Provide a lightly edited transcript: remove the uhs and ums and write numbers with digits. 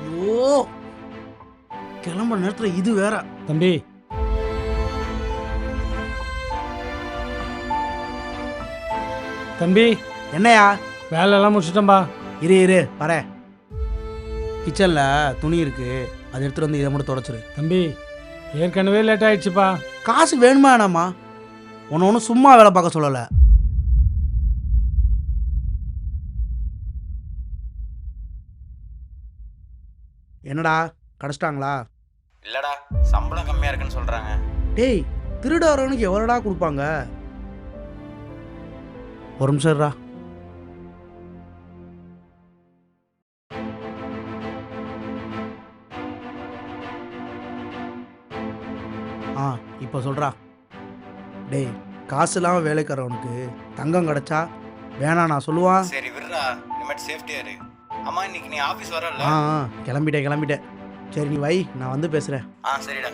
ஐயோ, கிளம்புற நேரத்துல இது வேற. தம்பி தம்பி என்னையா? வேலையெல்லாம் முடிச்சிட்டோம்பா. இரு இரு வரேன். கிச்சன்ல துணி இருக்கு, அதை எடுத்துட்டு வந்து இதை மட்டும் தொடச்சிரு. தம்பி ஏற்கனவே லேட் ஆயிடுச்சுப்பா. காசு வேணுமா வேணாமா? உன்னை ஒன்றும் சும்மா வேலை பார்க்க சொல்லலை. என்னடா கிடச்சிட்டாங்களா? இல்லடா, சம்பளம் கம்மியா இருக்குன்னு சொல்றாங்க. டேய், திருட வரவனுக்கு எவ்வளோடா கொடுப்பாங்க? ஒரு நிமிஷம் இருடா. இப்போ சொல்கிறா. டேய், காசு இல்லாமல் வேலைக்காரவனுக்கு தங்கம் கிடச்சா வேணாம் நான் சொல்லுவான். சரி விடுறா, இனிமேட்டு சேஃப்டியா இரு. ஆமா, இன்னைக்கு நீ ஆபீஸ் வரல? கிளம்பிட்டேன். சரி நீ வை, நான் வந்து பேசுகிறேன். சரிடா.